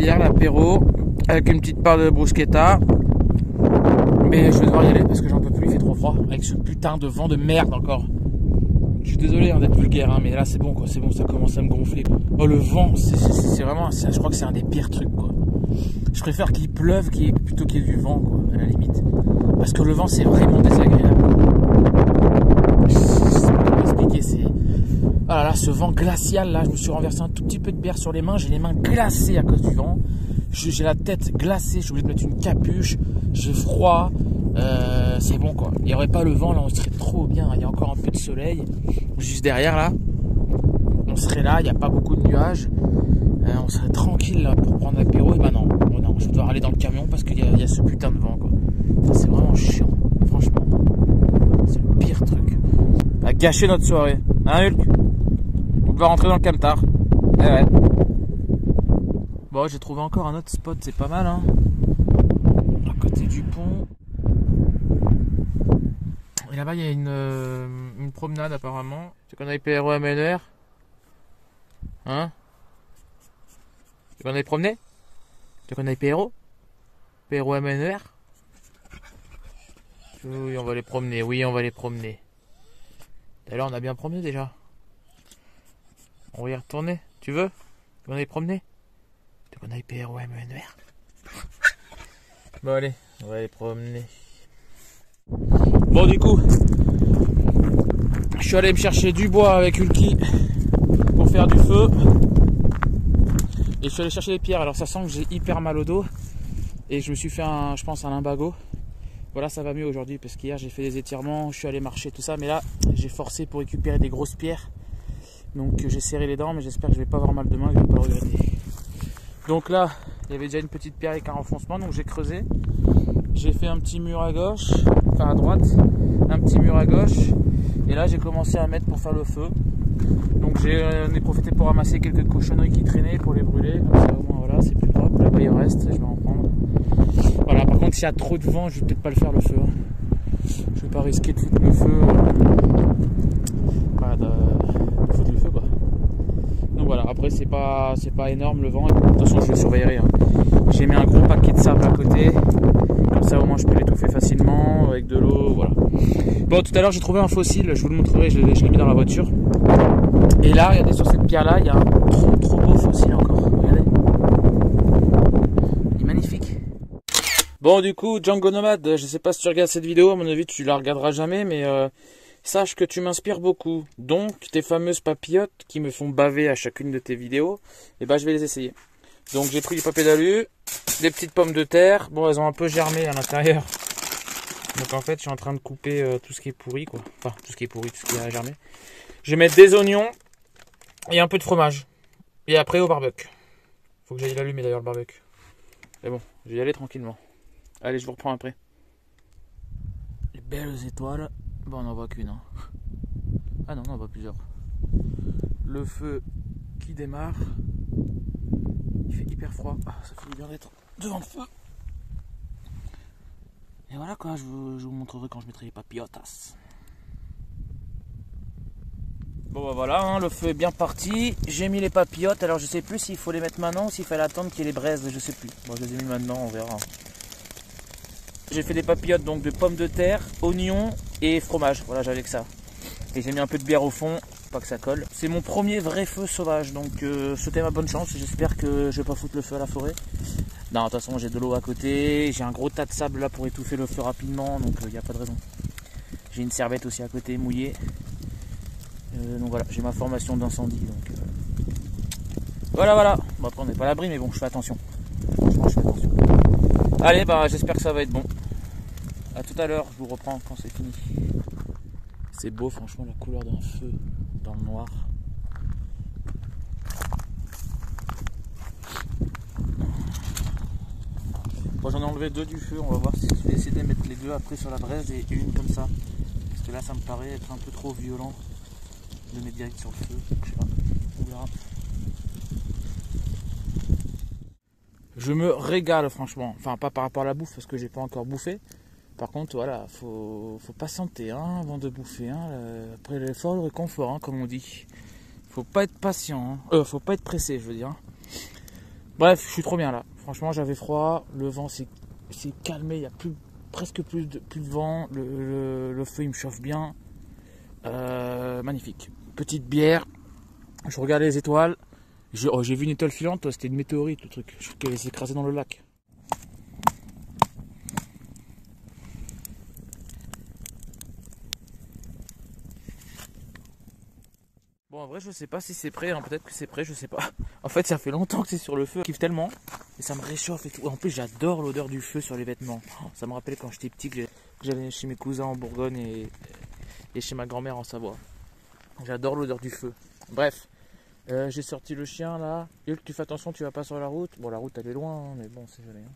derrière l'apéro avec une petite part de bruschetta. Mais je vais devoir y aller parce que j'en peux plus, il fait trop froid avec ce putain de vent de merde encore. Je suis désolé d'être vulgaire, hein, mais là c'est bon quoi, c'est bon, ça commence à me gonfler. Oh le vent, c'est vraiment, je crois que c'est un des pires trucs quoi. Je préfère qu'il pleuve plutôt qu'il y ait du vent quoi, à la limite. Parce que le vent c'est vraiment désagréable. Je sais pas comment expliquer, c'est... Ah là là, ce vent glacial là, je me suis renversé un tout petit peu de bière sur les mains, j'ai les mains glacées à cause du vent. J'ai la tête glacée, j'ai oublié de mettre une capuche, j'ai froid, c'est bon quoi. Il n'y aurait pas le vent là, on serait trop bien, il y a encore un peu de soleil. Juste derrière là, on serait là, il n'y a pas beaucoup de nuages, on serait tranquille là pour prendre l'apéro. Et bah non, je vais devoir aller dans le camion parce qu'il y a ce putain de vent quoi. C'est vraiment chiant, franchement. C'est le pire truc. À gâcher notre soirée, hein Hulk? On va rentrer dans le camtar. Eh ouais. Bon, j'ai trouvé encore un autre spot, c'est pas mal hein. À côté du pont. Et là-bas il y a une promenade apparemment. Tu connais PRO MNR? Hein? Tu connais promener? Tu connais PRO? PRO MNR? Oui, on va les promener, oui, on va les promener. D'ailleurs, on a bien promené déjà. On va y retourner, tu veux? Tu connais promener? Tu connais PRO MNR? Bon allez, on va les promener. Bon du coup, je suis allé me chercher du bois avec Hulky pour faire du feu. Et je suis allé chercher des pierres. Alors ça sent que j'ai hyper mal au dos. Et je me suis fait je pense un lumbago. Voilà, ça va mieux aujourd'hui parce qu'hier j'ai fait des étirements, je suis allé marcher tout ça. Mais là j'ai forcé pour récupérer des grosses pierres. Donc j'ai serré les dents, mais j'espère que je vais pas avoir mal demain, que je vais pas le regretter. Donc là, il y avait déjà une petite pierre avec un renfoncement, donc j'ai creusé. J'ai fait un petit mur à gauche, enfin à droite, un petit mur à gauche. Et là j'ai commencé à mettre pour faire le feu. Donc j'en ai profité pour ramasser quelques cochonneries qui traînaient pour les brûler. Comme ça au moins voilà, c'est plus propre. Là-bas il reste, je vais en prendre. Voilà, par contre s'il y a trop de vent, je vais peut-être pas le faire le feu. Je vais pas risquer de foutre le feu. De foutre le feu quoi. Donc voilà, après c'est pas énorme le vent. Et de toute façon je le surveillerai. Hein. J'ai mis un gros paquet de sable à côté. Comme ça au moins je peux l'étouffer facilement avec de l'eau, voilà. Bon, tout à l'heure j'ai trouvé un fossile, je vous le montrerai, je l'ai mis dans la voiture. Et là, regardez sur cette pierre là, il y a un trop beau fossile encore. Regardez. Il est magnifique. Bon du coup, Django Nomade, je sais pas si tu regardes cette vidéo, à mon avis tu la regarderas jamais, mais sache que tu m'inspires beaucoup. Donc tes fameuses papillotes qui me font baver à chacune de tes vidéos, et ben je vais les essayer. Donc j'ai pris du papier d'alu, des petites pommes de terre. Bon, elles ont un peu germé à l'intérieur. Donc en fait, je suis en train de couper tout ce qui est pourri, quoi. Enfin, tout ce qui est pourri, tout ce qui a germé. Je vais mettre des oignons et un peu de fromage. Et après au barbecue. Faut que j'aille l'allumer d'ailleurs le barbecue. Mais bon, je vais y aller tranquillement. Allez, je vous reprends après. Les belles étoiles. Bon, on n'en voit qu'une. Hein. Ah non, on en voit plusieurs. Le feu qui démarre. Il fait hyper froid. Ah, ça fait bien d'être devant le feu. Et voilà quoi, je vous montrerai quand je mettrai les papillotas. Bon bah voilà, hein, le feu est bien parti. J'ai mis les papillotes, alors je sais plus s'il faut les mettre maintenant ou s'il fallait attendre qu'il y ait les braises, je sais plus. Bon, je les ai mis maintenant, on verra. J'ai fait des papillotes donc de pommes de terre, oignons et fromage. Voilà, j'avais que ça. Et j'ai mis un peu de bière au fond, pas que ça colle. C'est mon premier vrai feu sauvage, donc souhaitez ma bonne chance. J'espère que je vais pas foutre le feu à la forêt. Non, de toute façon, j'ai de l'eau à côté, j'ai un gros tas de sable là pour étouffer le feu rapidement, donc il n'y a pas de raison. J'ai une serviette aussi à côté mouillée. Donc voilà, j'ai ma formation d'incendie. Donc voilà. Bon, après, on n'est pas à l'abri, mais bon, je fais attention. Franchement, je fais attention. Allez, bah, j'espère que ça va être bon. A tout à l'heure, je vous reprends quand c'est fini. C'est beau, franchement, la couleur d'un feu dans le noir. Bon, j'en ai enlevé deux du feu, on va voir si je vais décider de mettre les deux après sur la braise et une comme ça. Parce que là, ça me paraît être un peu trop violent de mettre direct sur le feu. Je sais pas, on verra. Je me régale franchement, enfin pas par rapport à la bouffe parce que j'ai pas encore bouffé. Par contre voilà, faut patienter hein, avant de bouffer. Hein. Après l'effort, le réconfort, hein, comme on dit. Faut pas être patient, hein. Faut pas être pressé, je veux dire. Bref, je suis trop bien là. Franchement, j'avais froid. Le vent s'est calmé. Il y a presque plus de vent. Le feu, il me chauffe bien. Magnifique. Petite bière. Je regarde les étoiles. J'ai vu une étoile filante. Toi, c'était une météorite, le truc. Je crois qu'elle s'est écrasée dans le lac. Bon, en vrai, je sais pas si c'est prêt, hein. Peut-être que c'est prêt, je sais pas. En fait, ça fait longtemps que c'est sur le feu, je kiffe tellement. Et ça me réchauffe et tout. En plus, j'adore l'odeur du feu sur les vêtements. Ça me rappelle quand j'étais petit que j'allais chez mes cousins en Bourgogne et chez ma grand-mère en Savoie. J'adore l'odeur du feu. Bref, j'ai sorti le chien là. Hulk, tu fais attention, tu vas pas sur la route. Bon, la route elle est loin, hein, mais bon, c'est jamais. Hein.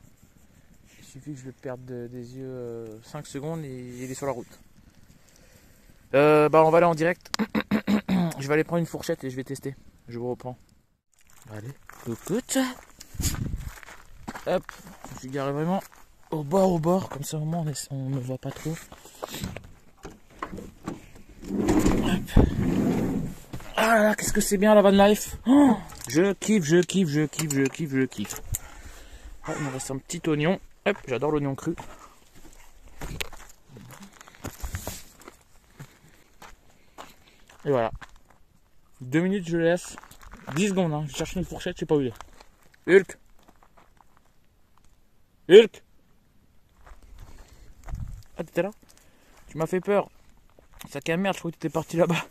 Il suffit que je le perde des yeux 5 secondes et il est sur la route. Bah, on va aller en direct. Je vais aller prendre une fourchette et je vais tester. Je vous reprends. Allez, coucoute. Hop, je suis garé vraiment au bord, comme ça au moins on ne voit pas trop. Hop. Ah là là, qu'est-ce que c'est bien la van life. Oh, je kiffe. Ah, il me reste un petit oignon. Hop, j'adore l'oignon cru. Et voilà. 2 minutes, je laisse. 10 secondes, hein. Je cherche une fourchette, je sais pas où il est. Hulk. Ah, t'étais là? Tu m'as fait peur. Sac à merde, je crois que t'étais parti là-bas.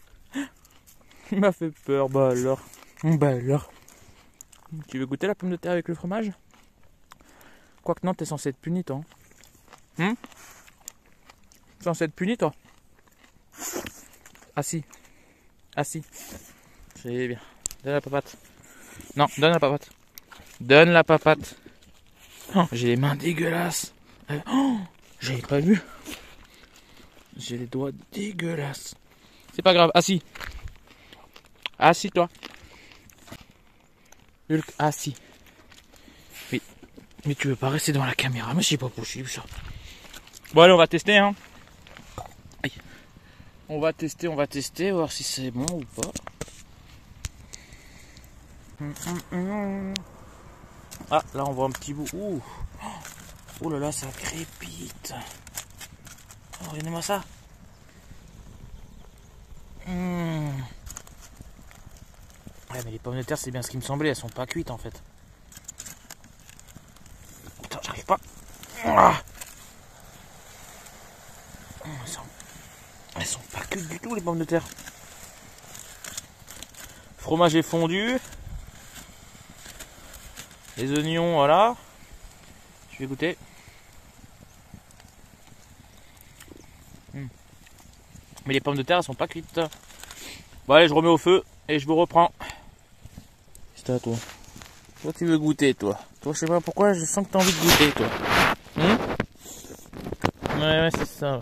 Il m'a fait peur, bah alors. Tu veux goûter la pomme de terre avec le fromage? Quoique non, t'es censé être puni, toi. T'es censé être puni, toi. Ah si. C'est bien. Donne la papate. Non, donne la papate. Oh, j'ai les mains dégueulasses. Oh, j'avais pas vu. J'ai les doigts dégueulasses. C'est pas grave. Assis, toi. Hulk, assis. Oui. Mais tu veux pas rester dans la caméra? Mais c'est pas possible, ça. Bon, allez, on va tester, hein. Aïe. On va tester, voir si c'est bon ou pas. Ah, là on voit un petit bout. Ouh. Oh là là, ça crépite. Oh, regardez-moi ça. Ouais, mais les pommes de terre, c'est bien ce qui me semblait. Elles sont pas cuites en fait. Putain, j'arrive pas. Ah. Elles sont pas cuites du tout, les pommes de terre. Fromage est fondu. Les oignons, voilà. Je vais goûter. Mais les pommes de terre, elles sont pas cuites. Bon, allez, je remets au feu et je vous reprends. C'est à toi. Toi, tu veux goûter, toi. Toi, je sais pas pourquoi, je sens que t'as envie de goûter, toi. Ouais, c'est ça.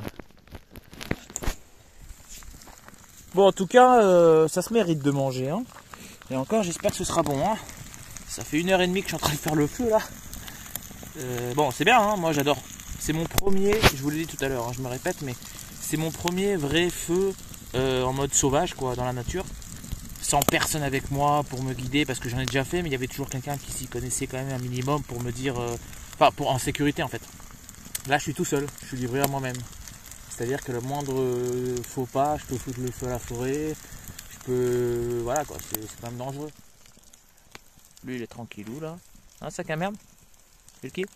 Bon, en tout cas, ça se mérite de manger, hein. Et encore, j'espère que ce sera bon, hein. Ça fait 1h30 que je suis en train de faire le feu, là. Bon, c'est bien, hein, moi j'adore. C'est mon premier, je vous l'ai dit tout à l'heure, hein, je me répète, mais c'est mon premier vrai feu en mode sauvage, quoi, dans la nature. Sans personne avec moi pour me guider, parce que j'en ai déjà fait, mais il y avait toujours quelqu'un qui s'y connaissait quand même un minimum pour me dire... Enfin, en sécurité, en fait. Là, je suis tout seul, je suis livré à moi-même. C'est-à-dire que le moindre faux pas, je peux foutre le feu à la forêt, je peux... Voilà, quoi, c'est quand même dangereux. Lui, il est tranquillou, là. Hein, sac à merde? Hulky.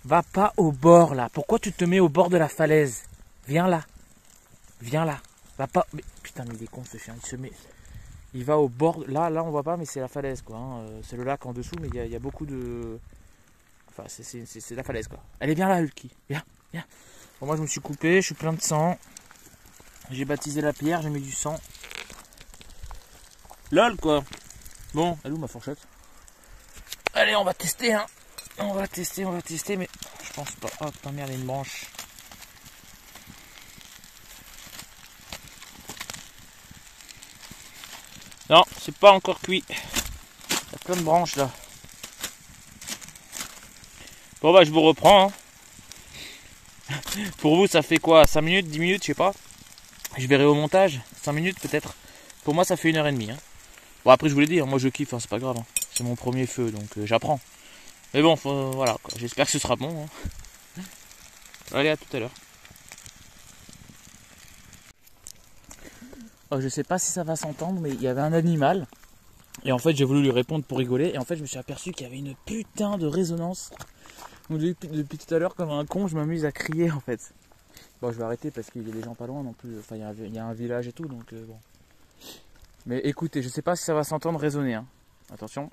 Va pas au bord là. Pourquoi tu te mets au bord de la falaise? Viens là. Va pas. Mais, putain, mais il est con ce chien. Il va au bord. Là on voit pas, mais c'est la falaise quoi. Hein. C'est le lac en dessous, mais il y a beaucoup de. Enfin, c'est la falaise quoi. Allez, viens là, Hulky. Viens. Bon, moi je me suis coupé, je suis plein de sang. J'ai baptisé la pierre, j'ai mis du sang. Lol quoi. Bon, elle est où ma fourchette? Allez, on va tester, hein. On va tester, mais je pense pas. Oh putain, merde, il y a une branche. Non, c'est pas encore cuit. Il y a plein de branches là. Bon bah, je vous reprends. Hein. Pour vous, ça fait quoi? 5 minutes, 10 minutes, je sais pas. Je verrai au montage. 5 minutes peut-être. Pour moi, ça fait 1h30. Hein. Bon après je vous l'ai dit, hein, moi je kiffe, hein, c'est pas grave. Hein. C'est mon premier feu donc j'apprends. Mais bon, voilà, j'espère que ce sera bon. Hein. Allez, à tout à l'heure. Oh, je sais pas si ça va s'entendre, mais il y avait un animal. Et en fait j'ai voulu lui répondre pour rigoler. Et en fait je me suis aperçu qu'il y avait une putain de résonance. Donc depuis tout à l'heure comme un con je m'amuse à crier en fait. Bon je vais arrêter parce qu'il y a des gens pas loin non plus. Enfin il y a un village et tout donc bon. Mais écoutez, je sais pas si ça va s'entendre résonner. Hein. Attention.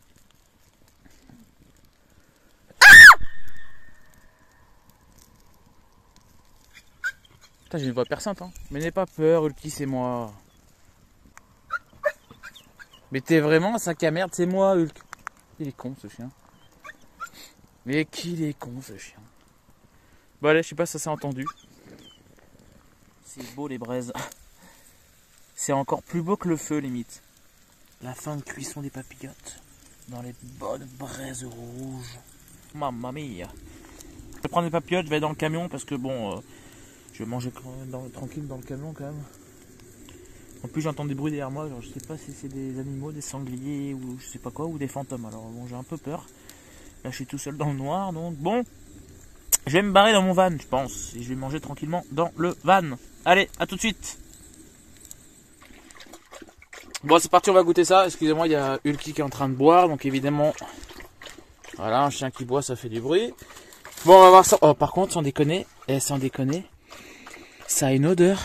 Putain j'ai une voix perçante hein. Mais n'aie pas peur Ulki, c'est moi. Mais t'es vraiment un sac à merde, c'est moi Hulk. Il est con ce chien. Mais qu'il est con ce chien. Bon allez, je sais pas si ça s'est entendu. C'est beau les braises. C'est encore plus beau que le feu limite. La fin de cuisson des papillotes. Dans les bonnes braises rouges. Mamma mia. Je vais prendre des papillotes, je vais aller dans le camion parce que bon... je vais manger tranquille dans le camion quand même. En plus j'entends des bruits derrière moi, genre, je sais pas si c'est des animaux, des sangliers ou je sais pas quoi, ou des fantômes. Alors bon j'ai un peu peur. Là je suis tout seul dans le noir donc bon. Je vais me barrer dans mon van je pense. Et je vais manger tranquillement dans le van. Allez, à tout de suite. Bon c'est parti, on va goûter ça. Excusez-moi, il y a Ulki qui est en train de boire. Donc évidemment, voilà, un chien qui boit ça fait du bruit. Bon on va voir ça. Oh par contre sans déconner, sans déconner, ça a une odeur.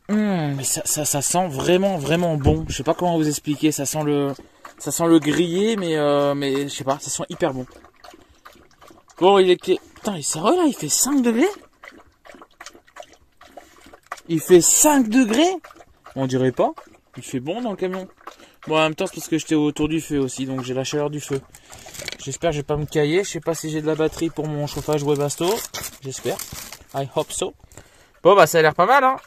Mais ça sent vraiment bon. Je sais pas comment vous expliquer. Ça sent le grillé, mais je sais pas. Ça sent hyper bon. Bon, putain, il est sérieux là. Il fait 5 degrés. Il fait 5 degrés. On dirait pas. Il fait bon dans le camion. Bon, en même temps, c'est parce que j'étais autour du feu aussi, donc j'ai la chaleur du feu. J'espère que je vais pas me cailler. Je sais pas si j'ai de la batterie pour mon chauffage Webasto. J'espère. I hope so. Bon, bah ça a l'air pas mal, hein.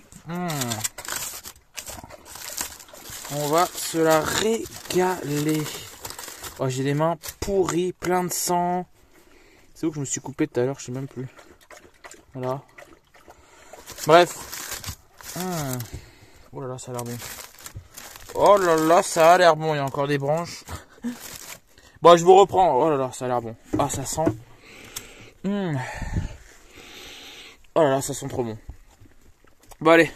On va se la régaler. Oh, j'ai les mains pourries, plein de sang. C'est où que je me suis coupé tout à l'heure, je sais même plus. Voilà. Bref. Oh là là, ça a l'air bon. Oh là là, ça a l'air bon. Il y a encore des branches. Bon, je vous reprends. Oh là là, ça a l'air bon. Ah, ça sent. Oh là là, ça sent trop bon. Bon, allez.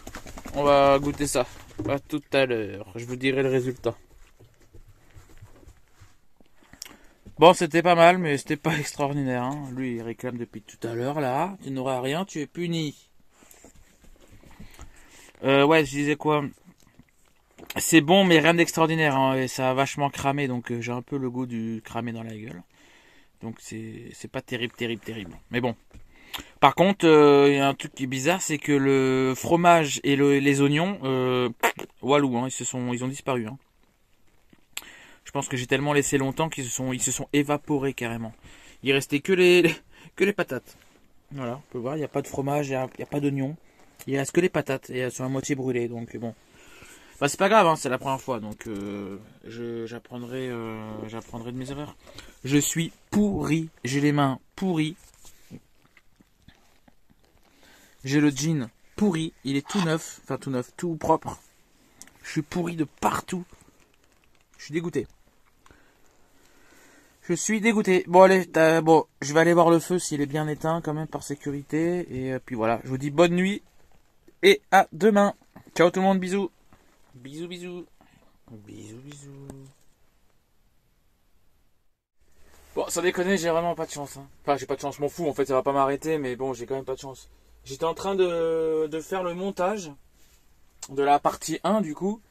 On va goûter ça. À tout à l'heure. Je vous dirai le résultat. Bon, c'était pas mal, mais c'était pas extraordinaire. Hein. Lui, il réclame depuis tout à l'heure, là. Tu n'auras rien, tu es puni. Ouais, je disais quoi? C'est bon, mais rien d'extraordinaire. Hein, et ça a vachement cramé, donc j'ai un peu le goût du cramé dans la gueule. Donc c'est pas terrible. Mais bon. Par contre, il y a un truc qui est bizarre, c'est que le fromage et les oignons, walou, hein, ils ont disparu. Hein. Je pense que j'ai tellement laissé longtemps qu'ils se sont évaporés carrément. Il restait que les patates. Voilà, on peut voir, il n'y a pas de fromage, il n'y a pas d'oignons. Il reste que les patates et elles sont à moitié brûlées, donc bon. Bah c'est pas grave, hein, c'est la première fois, donc j'apprendrai de mes erreurs. Je suis pourri, j'ai les mains pourries. J'ai le jean pourri, il est tout neuf, tout propre. Je suis pourri de partout. Je suis dégoûté. Bon allez, je vais aller voir le feu s'il est bien éteint quand même par sécurité. Et puis voilà, je vous dis bonne nuit et à demain. Ciao tout le monde, bisous. Bisous. Bon, sans déconner, j'ai vraiment pas de chance. Hein. Enfin, j'ai pas de chance, je m'en fous, en fait, ça va pas m'arrêter, mais bon, j'ai quand même pas de chance. J'étais en train de faire le montage de la partie 1 du coup,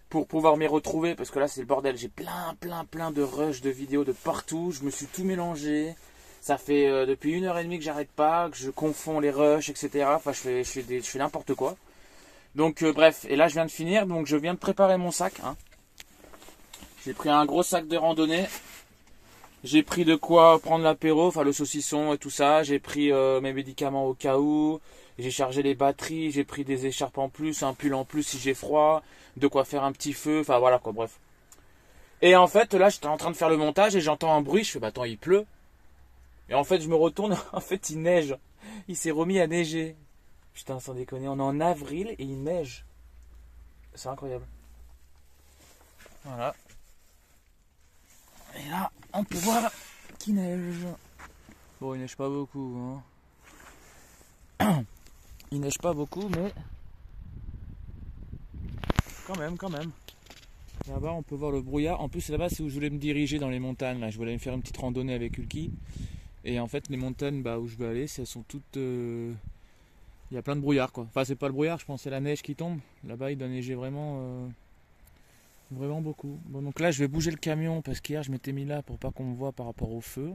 pour pouvoir m'y retrouver, parce que là c'est le bordel, j'ai plein de rushs de vidéos de partout, je me suis tout mélangé, ça fait depuis 1h30 que j'arrête pas, que je confonds les rushs, etc. Enfin je fais n'importe quoi. Donc bref, et là je viens de finir, donc je viens de préparer mon sac. Hein. J'ai pris un gros sac de randonnée, j'ai pris de quoi prendre l'apéro, enfin le saucisson et tout ça, j'ai pris mes médicaments au cas où, j'ai chargé les batteries, j'ai pris des écharpes en plus, un pull en plus si j'ai froid, de quoi faire un petit feu, enfin voilà quoi, bref. Et en fait là j'étais en train de faire le montage et j'entends un bruit, je fais bah attends il pleut. Et en fait je me retourne, en fait il neige, il s'est remis à neiger. Putain sans déconner, on est en avril et il neige. C'est incroyable. Voilà. Et là, on peut voir qu'il neige. Bon, il neige pas beaucoup, hein. Il neige pas beaucoup, mais quand même. Là-bas, on peut voir le brouillard. En plus, là-bas, c'est où je voulais me diriger dans les montagnes. Là, je voulais me faire une petite randonnée avec Ulki. Et en fait, les montagnes où je veux aller, elles sont toutes. Il y a plein de brouillard, quoi. Enfin, c'est pas le brouillard, je pense, c'est la neige qui tombe. Là-bas, il doit neiger vraiment, vraiment beaucoup. Bon, donc là, je vais bouger le camion parce qu'hier, je m'étais mis là pour pas qu'on me voit par rapport au feu.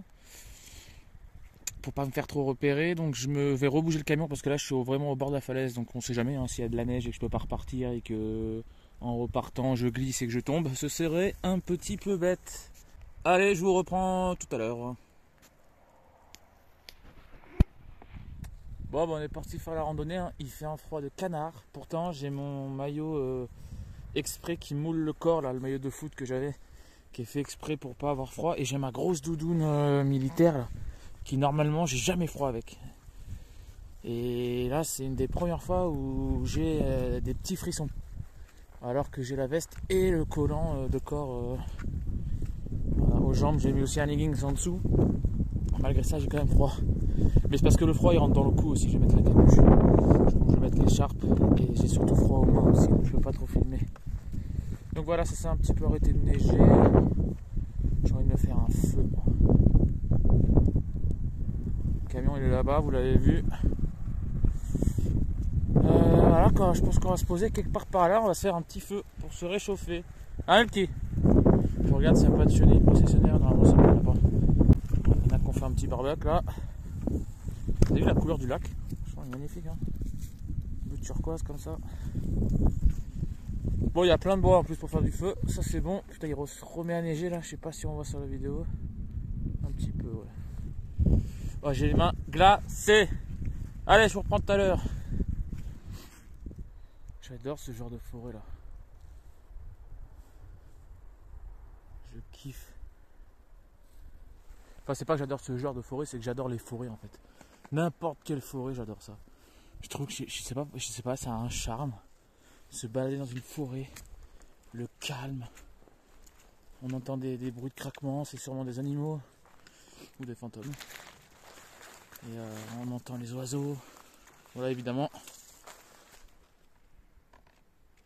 Pour pas me faire trop repérer. Donc, je me vais rebouger le camion parce que là, je suis vraiment au bord de la falaise. Donc, on sait jamais hein, s'il y a de la neige et que je peux pas repartir et que. En repartant, je glisse et que je tombe, ce serait un petit peu bête. Allez, je vous reprends tout à l'heure. Bon, on est parti faire la randonnée. Hein. Il fait un froid de canard. Pourtant, j'ai mon maillot exprès qui moule le corps, là, le maillot de foot que j'avais, qui est fait exprès pour pas avoir froid. Et j'ai ma grosse doudoune militaire, là, qui normalement, j'ai jamais froid avec. Et là, c'est une des premières fois où j'ai des petits frissons. Alors que j'ai la veste et le collant de corps voilà, aux jambes. J'ai mis aussi un leggings en dessous. Malgré ça, j'ai quand même froid. Mais c'est parce que le froid il rentre dans le cou aussi. Je vais mettre la capuche. Je pense que je vais mettre l'écharpe. Et j'ai surtout froid aux mains aussi. Donc je peux pas trop filmer. Donc voilà, ça s'est un petit peu arrêté de neiger. J'ai envie de me faire un feu. Moi. Le camion il est là-bas, vous l'avez vu. Voilà, quoi, je pense qu'on va se poser quelque part par là, on va se faire un petit feu pour se réchauffer. Hein, le petit? Je regarde s'il n'y a pas de chenille processionnaire, normalement ça ne va pas. Il y en a qu'on fait un petit barbecue là. Vous avez vu la couleur du lac? Elle est magnifique, hein. Bleu turquoise comme ça. Bon, il y a plein de bois en plus pour faire du feu, ça c'est bon. Putain, il se remet à neiger là, je sais pas si on voit sur la vidéo. Un petit peu, ouais. Oh, j'ai les mains glacées. Allez, je vous reprends tout à l'heure. J'adore ce genre de forêt là. Je kiffe. Enfin, c'est pas que j'adore ce genre de forêt, c'est que j'adore les forêts en fait. N'importe quelle forêt, j'adore ça. Je trouve que je sais pas, ça a un charme. Se balader dans une forêt, le calme. On entend des bruits de craquement, c'est sûrement des animaux ou des fantômes. Et on entend les oiseaux. Voilà, évidemment.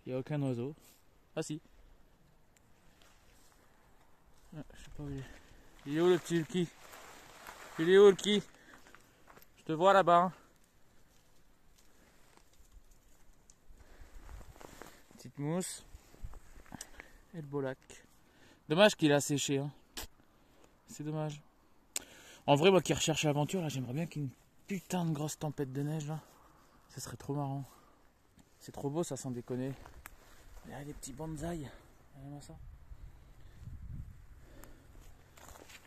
Il n'y a aucun oiseau. Ah si. Ah, je sais pas où il est. Il est où le petit Ulki? Il est où Ulki? Je te vois là-bas. Hein. Petite mousse. Et le beau lac. Dommage qu'il a séché. Hein. C'est dommage. En vrai, moi qui recherche l'aventure, là, j'aimerais bien qu'il y ait une putain de grosse tempête de neige là. Ça serait trop marrant. C'est trop beau ça, sans déconner. Il y a des petits bonsaïs. Regardez-moi ça.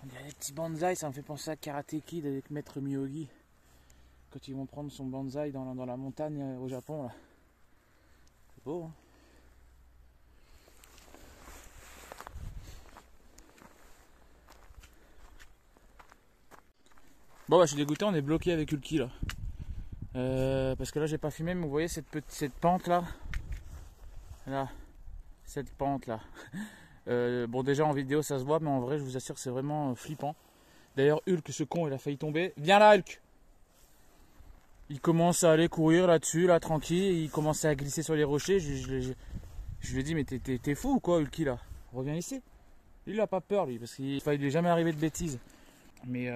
On dirait des petits bonsaïs, ça me fait penser à Karate Kid avec Maître Miyagi. Quand ils vont prendre son bonsaï dans la montagne au Japon là. C'est beau hein. Bon bah je suis dégoûté, on est bloqué avec Ulki là. Parce que là j'ai pas filmé, mais vous voyez cette pente là. Là. Cette pente là. Bon déjà en vidéo ça se voit, mais en vrai je vous assure c'est vraiment flippant. D'ailleurs Hulk, ce con, il a failli tomber. Viens là Hulk. Il commence à aller courir là-dessus, là tranquille. Il commençait à glisser sur les rochers. Je lui ai dit mais t'es fou ou quoi Hulky là? Reviens ici. Lui il a pas peur lui, parce qu'il lui est jamais arrivé de bêtises. Mais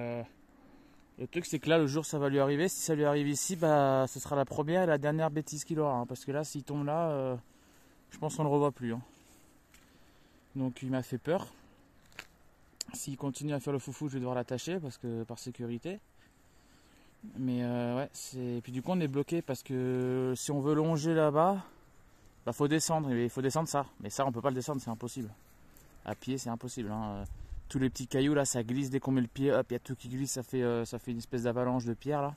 le truc c'est que là le jour ça va lui arriver. Si ça lui arrive ici, bah ce sera la première et la dernière bêtise qu'il aura. Hein, parce que là s'il tombe là, je pense qu'on le revoit plus. Hein. Donc il m'a fait peur. S'il continue à faire le foufou, je vais devoir l'attacher parce que par sécurité. Mais ouais, et puis du coup on est bloqué parce que si on veut longer là-bas, bah faut descendre. Il faut descendre ça. Mais ça on peut pas le descendre, c'est impossible. À pied c'est impossible. Hein. Tous les petits cailloux là, ça glisse dès qu'on met le pied. Hop, il y a tout qui glisse, ça fait une espèce d'avalanche de pierre là.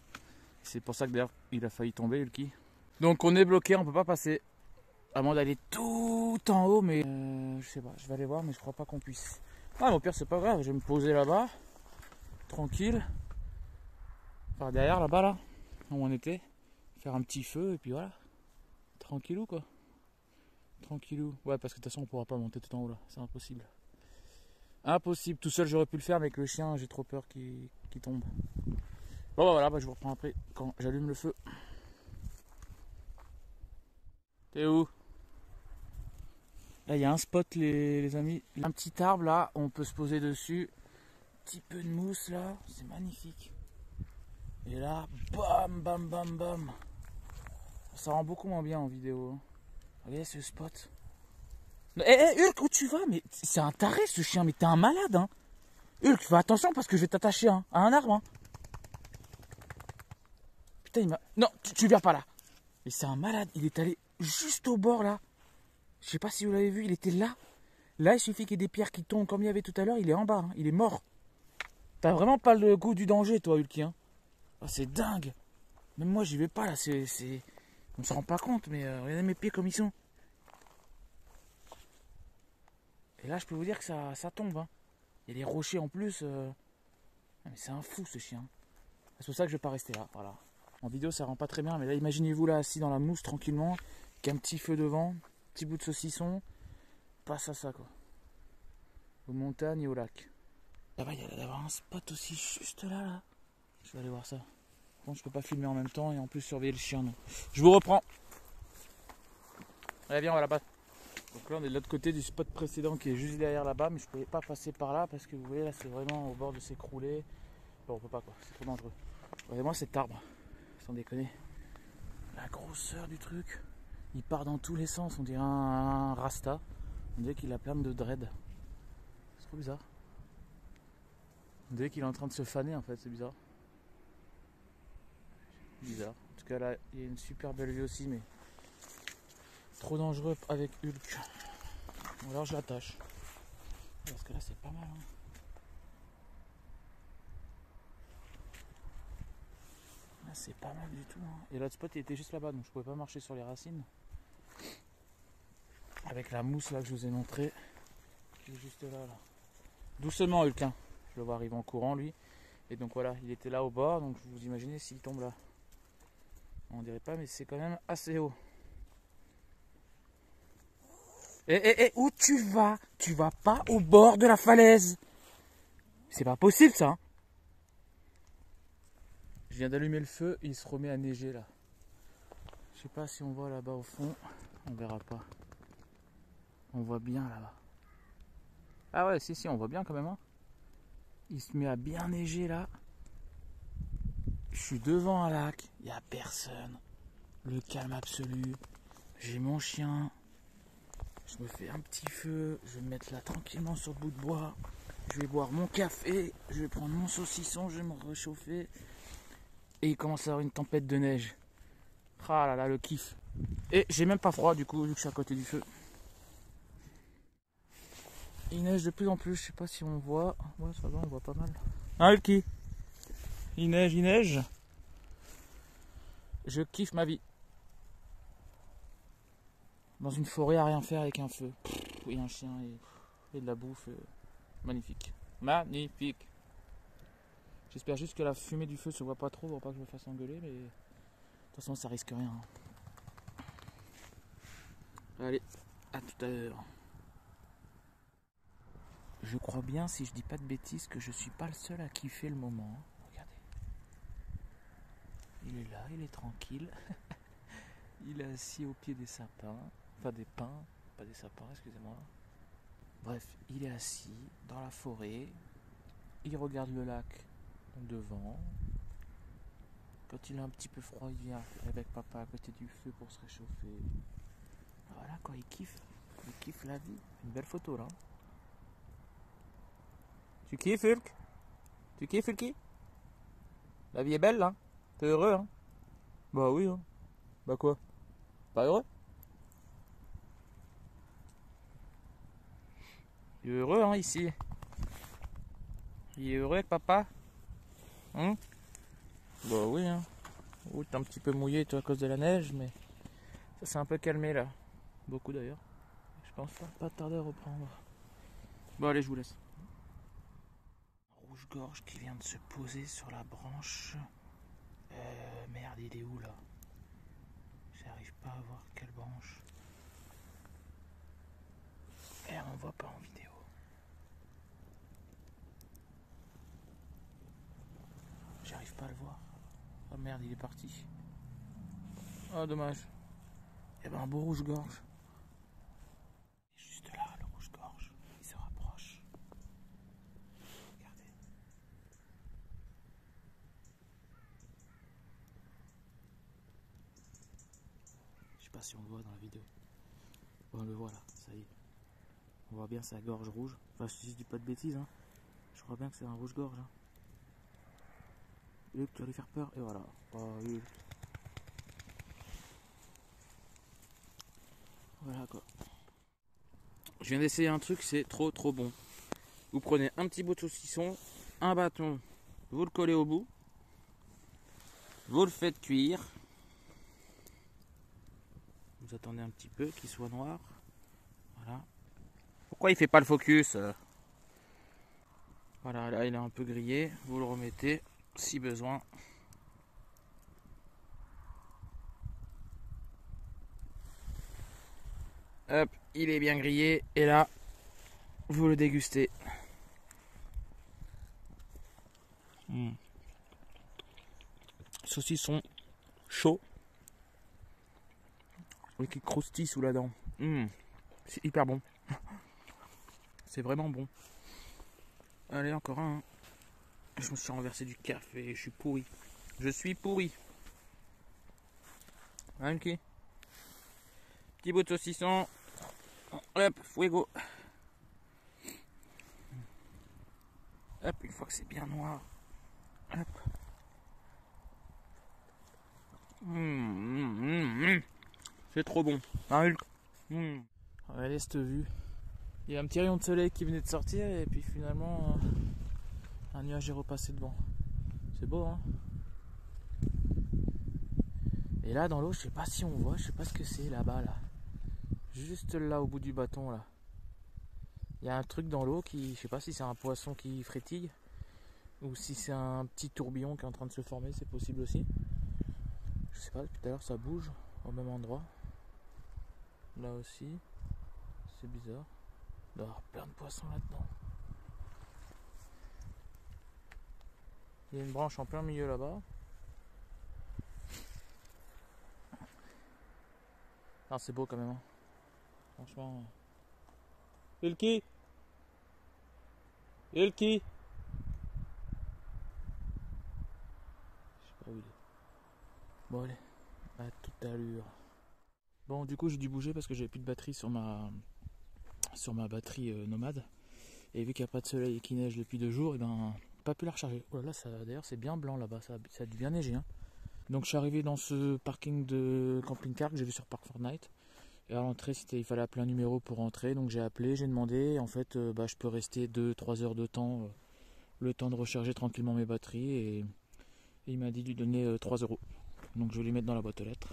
C'est pour ça que d'ailleurs il a failli tomber Ulki. Donc on est bloqué, on peut pas passer. À moins d'aller tout en haut, mais je sais pas, je vais aller voir, mais je crois pas qu'on puisse. Ah, au pire, c'est pas grave, je vais me poser là-bas, tranquille. Par derrière, là-bas, là, où on était, faire un petit feu, et puis voilà. Tranquillou, quoi. Tranquillou. Ouais, parce que de toute façon, on pourra pas monter tout en haut là. C'est impossible. Impossible. Tout seul, j'aurais pu le faire, mais avec le chien, j'ai trop peur qu'il tombe. Bon, bah voilà, bah, je vous reprends après quand j'allume le feu. T'es où? Là, il y a un spot, les amis. Un petit arbre là, on peut se poser dessus. Petit peu de mousse là, c'est magnifique. Et là, bam, bam, bam, bam. Ça rend beaucoup moins bien en vidéo. Hein. Regardez ce spot. Hulk, où tu vas? Mais c'est un taré ce chien, mais t'es un malade. Hein. Hulk, fais attention parce que je vais t'attacher hein, à un arbre. Hein. Putain, il m'a. Non, tu viens pas là. Mais c'est un malade, il est allé juste au bord là. Je sais pas si vous l'avez vu, il était là. Là, il suffit qu'il y ait des pierres qui tombent comme il y avait tout à l'heure, il est en bas, hein. Il est mort. T'as vraiment pas le goût du danger, toi, Hulk. Hein. Oh, c'est dingue. Même moi, j'y vais pas là. On se rend pas compte, mais regardez mes pieds comme ils sont. Et là, je peux vous dire que ça tombe. Hein. Il y a des rochers en plus. Mais c'est un fou ce chien. C'est pour ça que je vais pas rester là. Voilà. En vidéo, ça rend pas très bien, mais là, imaginez-vous là, assis dans la mousse tranquillement, avec un petit feu devant, petit bout de saucisson. Passe à ça quoi. Aux montagnes et au lac. Là-bas, il y a d'avoir un spot aussi juste là. Je vais aller voir ça. Bon, je peux pas filmer en même temps et en plus surveiller le chien. Non. Je vous reprends. Allez, viens, on va là-bas. Donc là, on est de l'autre côté du spot précédent qui est juste derrière là-bas, mais je pouvais pas passer par là parce que vous voyez là, c'est vraiment au bord de s'écrouler. Bon, on peut pas quoi, c'est trop dangereux. Regardez-moi cet arbre, sans déconner. La grosseur du truc, il part dans tous les sens. On dirait un rasta. On dirait qu'il a plein de dread. C'est trop bizarre. On dirait qu'il est en train de se faner en fait, c'est bizarre. Bizarre. En tout cas là, il y a une super belle vue aussi, mais trop dangereux avec Hulk. Ou alors je l'attache. Parce que là c'est pas mal. Hein. Là c'est pas mal du tout. Hein. Et l'autre spot il était juste là-bas, donc je pouvais pas marcher sur les racines. Avec la mousse là que je vous ai montré. Qui est juste là. Doucement Hulk. Hein. Je le vois arriver en courant lui. Et donc voilà, il était là au bord, donc vous imaginez s'il tombe là. On dirait pas, mais c'est quand même assez haut. Où tu vas? Tu vas pas au bord de la falaise. C'est pas possible ça. Hein. Je viens d'allumer le feu, il se remet à neiger là. Je sais pas si on voit là-bas au fond. On verra pas. On voit bien là-bas. Ah ouais, si, on voit bien quand même. Hein. Il se met à bien neiger là. Je suis devant un lac, il n'y a personne. Le calme absolu. J'ai mon chien. Je me fais un petit feu. Je vais me mettre là tranquillement sur le bout de bois. Je vais boire mon café. Je vais prendre mon saucisson. Je vais me réchauffer. Et il commence à y avoir une tempête de neige. Ah là là, le kiff. Et j'ai même pas froid du coup, vu que je suis à côté du feu. Il neige de plus en plus. Je sais pas si on voit. Ouais, ça va, on voit pas mal. Hein, Hulky? Il neige. Je kiffe ma vie. Dans une forêt à rien faire avec un feu. Et un chien et de la bouffe. Magnifique. Magnifique. J'espère juste que la fumée du feu se voit pas trop pour pas que je me fasse engueuler. Mais de toute façon ça risque rien. Allez, à tout à l'heure. Je crois bien, si je dis pas de bêtises, que je suis pas le seul à kiffer le moment. Regardez. Il est là, il est tranquille. Il est assis au pied des sapins. Enfin des pins, pas des sapins, excusez-moi. Bref, il est assis dans la forêt. Il regarde le lac devant. Quand il a un petit peu froid, il vient avec papa à côté du feu pour se réchauffer. Voilà quoi, il kiffe. Il kiffe la vie. Une belle photo là. Tu kiffes Hulk? Tu kiffes Hulky? La vie est belle là. T'es heureux hein? Bah oui hein. Bah quoi? Pas heureux? Il est heureux hein ici. Il est heureux avec papa? Hein? Bah oui hein. Oh, t'es un petit peu mouillé toi à cause de la neige, mais ça s'est un peu calmé là. Beaucoup d'ailleurs. Je pense pas tarder à reprendre. Bon allez, je vous laisse. Rouge-gorge qui vient de se poser sur la branche. Merde, il est où là? J'arrive pas à voir quelle branche. voit pas en vidéo. J'arrive pas à le voir. Oh merde, il est parti. Oh dommage. Il y avait un beau rouge-gorge. Juste là, le rouge-gorge. Il se rapproche. Regardez. Je sais pas si on le voit dans la vidéo. Bon, on le voit là, ça y est. On voit bien sa gorge rouge. Enfin, si je dis pas de bêtises, hein. Je crois bien que c'est un rouge-gorge. Hein. Hulk, tu vas lui faire peur. Et voilà. Oh, Hulk. Voilà quoi. Je viens d'essayer un truc, c'est trop bon. Vous prenez un petit bout de saucisson, un bâton, vous le collez au bout, vous le faites cuire. Vous attendez un petit peu qu'il soit noir. Voilà. Pourquoi il fait pas le focus? Voilà, là il est un peu grillé. Vous le remettez si besoin. Hop, il est bien grillé. Et là, vous le dégustez. Saucisson chaud. Et qui croustille sous la dent. C'est hyper bon. C'est vraiment bon. Allez, encore un. Je me suis renversé du café. Je suis pourri. Je suis pourri. Ok. Petit bout de saucisson. Hop, fuego. Hop, une fois que c'est bien noir. Hop. C'est trop bon. Regardez cette vue. Il y a un petit rayon de soleil qui venait de sortir et puis finalement un nuage est repassé devant. C'est beau, hein? Et là dans l'eau, je sais pas si on voit, je sais pas ce que c'est là-bas là. Juste là au bout du bâton là. Il y a un truc dans l'eau qui, je sais pas si c'est un poisson qui frétille ou si c'est un petit tourbillon qui est en train de se former, c'est possible aussi. Je sais pas, depuis tout à l'heure ça bouge au même endroit. Là aussi, c'est bizarre. Il doit y avoir plein de poissons là-dedans. Il y a une branche en plein milieu là-bas. Ah, c'est beau quand même. Hein. Franchement. Hulky! Hulky! Je sais pas où il est. Bon, allez. À toute allure. Bon, du coup, j'ai dû bouger parce que j'avais plus de batterie sur ma batterie nomade. Et vu qu'il n'y a pas de soleil et qu'il neige depuis 2 jours, et ben, pas pu la recharger. Oh là là, d'ailleurs, c'est bien blanc là-bas. Ça a dû bien neiger. Hein. Donc, je suis arrivé dans ce parking de camping-car que j'ai vu sur Park Fortnite. Et à l'entrée, il fallait appeler un numéro pour rentrer. Donc, j'ai appelé, j'ai demandé. Et en fait, je peux rester 2-3 heures de temps, le temps de recharger tranquillement mes batteries. Et il m'a dit de lui donner 3 euros. Donc, je vais les mettre dans la boîte aux lettres.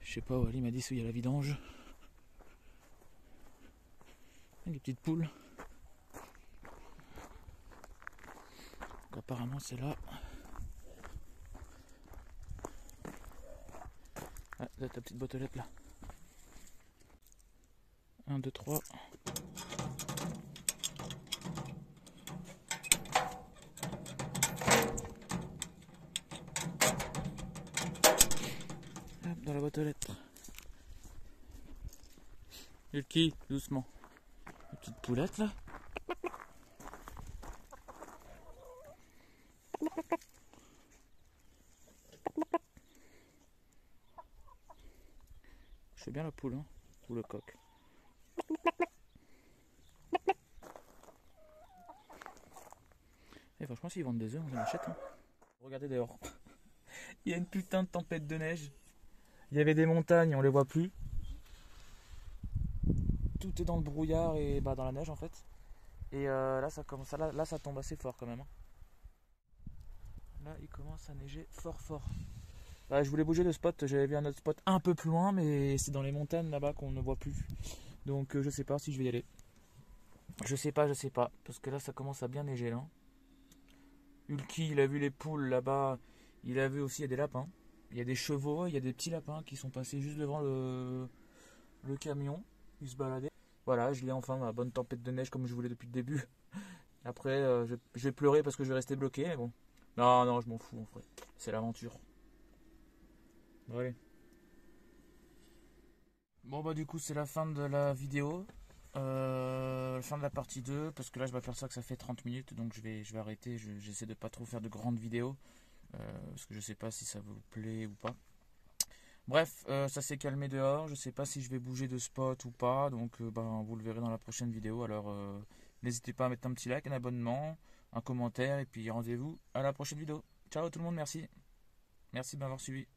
Je sais pas où aller, il m'a dit où il y a la vidange. Et les petites poules. Donc, apparemment, c'est là. Ah, là, ta petite boîte aux lettres là. 1, 2, 3. Hop, dans la boîte aux lettres. Hulky, doucement. La petite poulette là. Je fais bien la poule, hein, ou le coq. Et franchement, s'ils vendent des œufs, on en achète. Hein. Regardez dehors. Il y a une putain de tempête de neige. Il y avait des montagnes, on les voit plus. Tout est dans le brouillard et dans la neige en fait. Et là, ça commence, là, ça tombe assez fort quand même. Hein. Là, il commence à neiger fort. Je voulais bouger de spot, j'avais vu un autre spot un peu plus loin, mais c'est dans les montagnes là-bas qu'on ne voit plus. Donc je sais pas si je vais y aller. Je sais pas, parce que là ça commence à bien neiger là. Hulky, il a vu les poules là-bas, il a vu aussi il y a des lapins. Il y a des chevaux, il y a des petits lapins qui sont passés juste devant le camion, ils se baladaient. Voilà, je lis enfin ma bonne tempête de neige comme je voulais depuis le début. Après, je vais pleurer parce que je vais rester bloqué, mais bon. Non, non, je m'en fous en vrai. C'est l'aventure. Bon, allez. Bon bah du coup c'est la fin de la vidéo. La fin de la partie 2 parce que là je m'aperçois que ça fait 30 minutes donc je vais arrêter. J'essaie de pas trop faire de grandes vidéos parce que je sais pas si ça vous plaît ou pas. Bref, ça s'est calmé dehors. Je sais pas si je vais bouger de spot ou pas donc ben, vous le verrez dans la prochaine vidéo. Alors n'hésitez pas à mettre un petit like, un abonnement, un commentaire et puis rendez-vous à la prochaine vidéo. Ciao tout le monde, merci. Merci de m'avoir suivi.